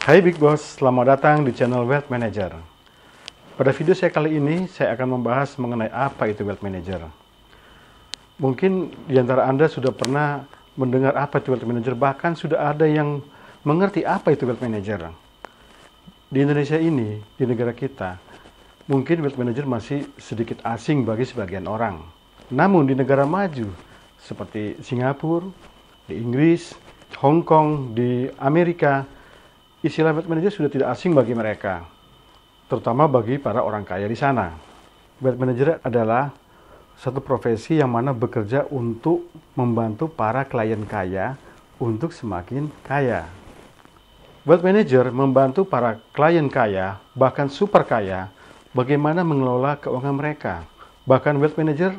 Hai Big Boss, selamat datang di channel Wealth Manager. Pada video saya kali ini, saya akan membahas mengenai apa itu Wealth Manager. Mungkin di antara Anda sudah pernah mendengar apa itu Wealth Manager, bahkan sudah ada yang mengerti apa itu Wealth Manager. Di Indonesia ini, di negara kita, mungkin Wealth Manager masih sedikit asing bagi sebagian orang. Namun di negara maju, seperti Singapura, di Inggris, Hong Kong, di Amerika, istilah Wealth Manager sudah tidak asing bagi mereka, terutama bagi para orang kaya di sana. Wealth Manager adalah satu profesi yang mana bekerja untuk membantu para klien kaya untuk semakin kaya. Wealth Manager membantu para klien kaya, bahkan super kaya, bagaimana mengelola keuangan mereka. Bahkan Wealth Manager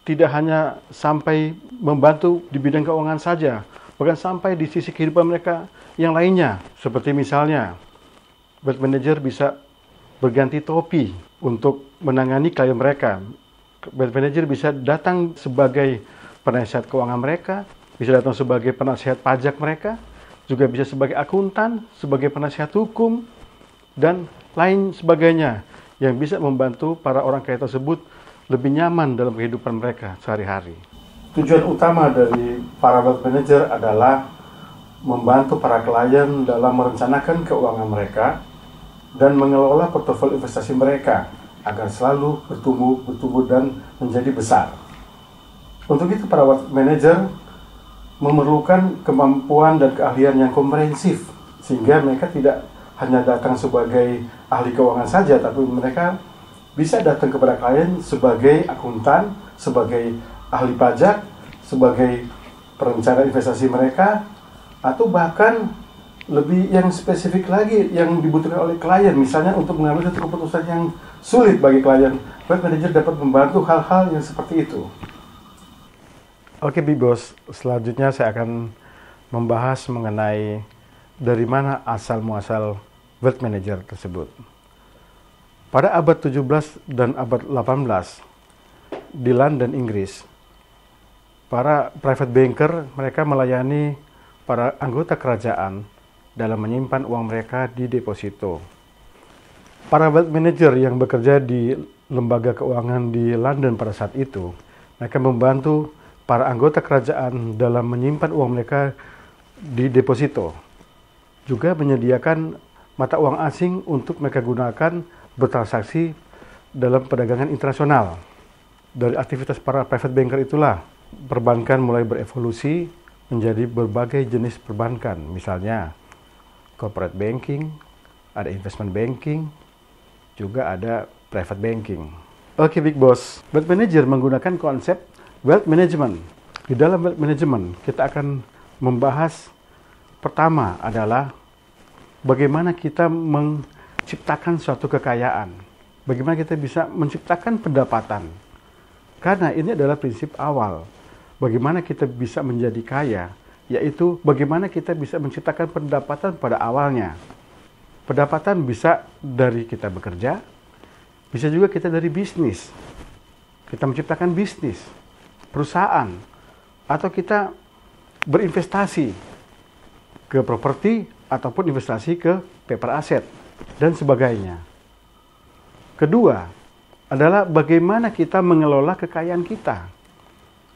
tidak hanya sampai membantu di bidang keuangan saja, bahkan sampai di sisi kehidupan mereka yang lainnya. Seperti misalnya, Wealth Manager bisa berganti topi untuk menangani klien mereka. Wealth Manager bisa datang sebagai penasihat keuangan mereka, bisa datang sebagai penasihat pajak mereka, juga bisa sebagai akuntan, sebagai penasihat hukum, dan lain sebagainya yang bisa membantu para orang kaya tersebut lebih nyaman dalam kehidupan mereka sehari-hari. Tujuan utama dari para Wealth Manager adalah membantu para klien dalam merencanakan keuangan mereka dan mengelola portofolio investasi mereka agar selalu bertumbuh dan menjadi besar. Untuk itu para Wealth Manager memerlukan kemampuan dan keahlian yang komprehensif, sehingga mereka tidak hanya datang sebagai ahli keuangan saja, tapi mereka bisa datang kepada klien sebagai akuntan, sebagai ahli pajak, sebagai perencana investasi mereka, atau bahkan lebih yang spesifik lagi yang dibutuhkan oleh klien, misalnya untuk mengambil satu keputusan yang sulit bagi klien. Wealth Manager dapat membantu hal-hal yang seperti itu. Oke Big Boss, selanjutnya saya akan membahas mengenai dari mana asal-muasal Wealth Manager tersebut. Pada abad 17 dan abad 18 di London, Inggris, para private banker mereka melayani para anggota kerajaan dalam menyimpan uang mereka di deposito. Para Wealth Manager yang bekerja di lembaga keuangan di London pada saat itu, mereka membantu para anggota kerajaan dalam menyimpan uang mereka di deposito. Juga menyediakan mata uang asing untuk mereka gunakan bertransaksi dalam perdagangan internasional. Dari aktivitas para private banker itulah perbankan mulai berevolusi menjadi berbagai jenis perbankan, misalnya corporate banking, ada investment banking, juga ada private banking. Oke Big Boss, Wealth Manager menggunakan konsep Wealth Management. Di dalam Wealth Management kita akan membahas pertama adalah bagaimana kita menciptakan suatu kekayaan, bagaimana kita bisa menciptakan pendapatan. Karena ini adalah prinsip awal. Bagaimana kita bisa menjadi kaya, yaitu bagaimana kita bisa menciptakan pendapatan pada awalnya. Pendapatan bisa dari kita bekerja, bisa juga kita dari bisnis. Kita menciptakan bisnis, perusahaan, atau kita berinvestasi ke properti ataupun investasi ke paper aset dan sebagainya. Kedua adalah bagaimana kita mengelola kekayaan kita.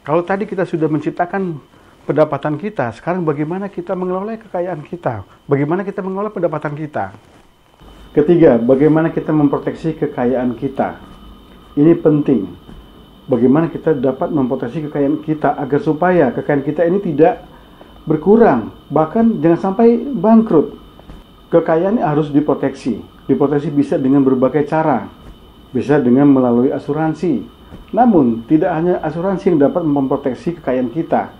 Kalau tadi kita sudah menciptakan pendapatan kita, sekarang bagaimana kita mengelola kekayaan kita? Bagaimana kita mengelola pendapatan kita? Ketiga, bagaimana kita memproteksi kekayaan kita? Ini penting. Bagaimana kita dapat memproteksi kekayaan kita agar supaya kekayaan kita ini tidak berkurang, bahkan jangan sampai bangkrut. Kekayaan harus diproteksi. Diproteksi bisa dengan berbagai cara. Bisa dengan melalui asuransi. Namun, tidak hanya asuransi yang dapat memproteksi kekayaan kita.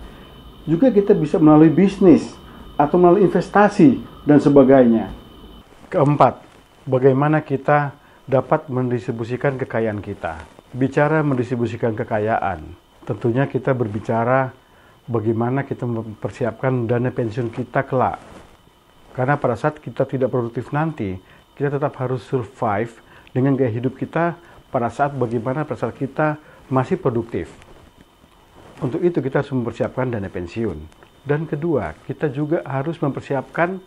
Juga kita bisa melalui bisnis atau melalui investasi dan sebagainya. Keempat, bagaimana kita dapat mendistribusikan kekayaan kita. Bicara mendistribusikan kekayaan, tentunya kita berbicara bagaimana kita mempersiapkan dana pensiun kita kelak. Karena pada saat kita tidak produktif nanti, kita tetap harus survive dengan gaya hidup kita pada saat kita masih produktif. Untuk itu kita harus mempersiapkan dana pensiun. Dan kedua, kita juga harus mempersiapkan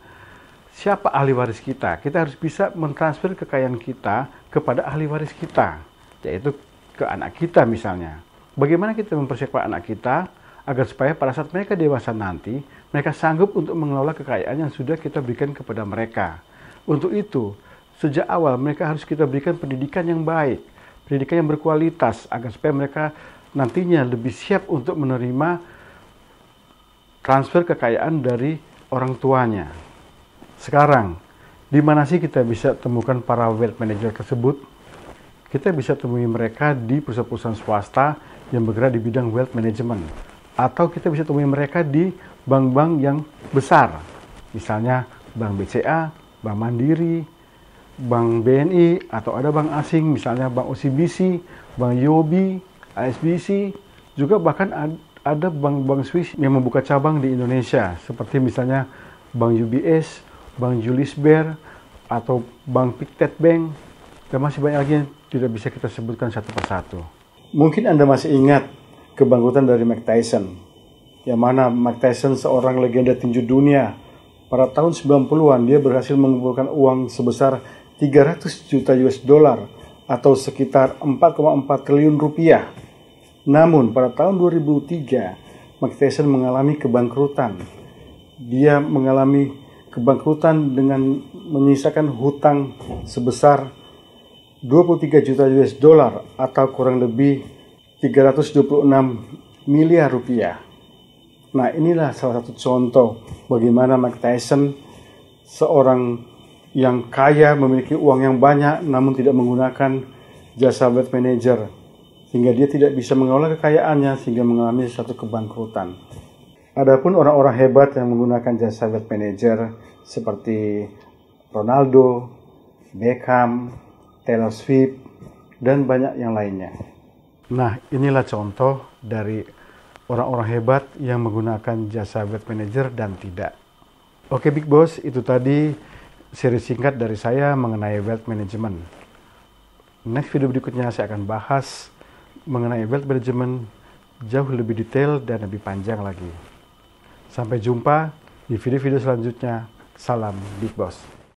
siapa ahli waris kita. Kita harus bisa mentransfer kekayaan kita kepada ahli waris kita, yaitu ke anak kita misalnya. Bagaimana kita mempersiapkan anak kita agar supaya pada saat mereka dewasa nanti, mereka sanggup untuk mengelola kekayaan yang sudah kita berikan kepada mereka. Untuk itu, sejak awal mereka harus kita berikan pendidikan yang baik, pendidikan yang berkualitas, agar supaya mereka nantinya lebih siap untuk menerima transfer kekayaan dari orang tuanya. Sekarang, di mana sih kita bisa temukan para wealth manager tersebut? Kita bisa temui mereka di perusahaan-perusahaan swasta yang bergerak di bidang wealth management. Atau kita bisa temui mereka di bank-bank yang besar. Misalnya Bank BCA, Bank Mandiri, Bank BNI, atau ada bank asing, misalnya Bank OCBC, Bank UOB, ASBC, juga bahkan ada bank-bank Swiss yang membuka cabang di Indonesia, seperti misalnya Bank UBS, Bank Julius Baer, atau Bank Pictet Bank, dan masih banyak lagi yang tidak bisa kita sebutkan satu persatu. Mungkin Anda masih ingat kebangkrutan dari Mike Tyson, yang mana Mike Tyson seorang legenda tinju dunia. Pada tahun 90-an dia berhasil mengumpulkan uang sebesar 300 juta US dollar atau sekitar 4,4 triliun rupiah. Namun pada tahun 2003 Mike Tyson mengalami kebangkrutan. Dia mengalami kebangkrutan dengan menyisakan hutang sebesar 23 juta US dollar atau kurang lebih 326 miliar rupiah. Nah, inilah salah satu contoh bagaimana Mike Tyson, seorang yang kaya, memiliki uang yang banyak namun tidak menggunakan jasa wealth manager, sehingga dia tidak bisa mengelola kekayaannya sehingga mengalami suatu kebangkrutan. Adapun orang-orang hebat yang menggunakan jasa wealth manager seperti Ronaldo, Beckham, Taylor Swift, dan banyak yang lainnya. Nah, inilah contoh dari orang-orang hebat yang menggunakan jasa wealth manager dan tidak. Oke Big Boss, itu tadi seri singkat dari saya mengenai wealth management. Next video berikutnya saya akan bahas mengenai wealth management jauh lebih detail dan lebih panjang lagi. Sampai jumpa di video-video selanjutnya. Salam Big Boss.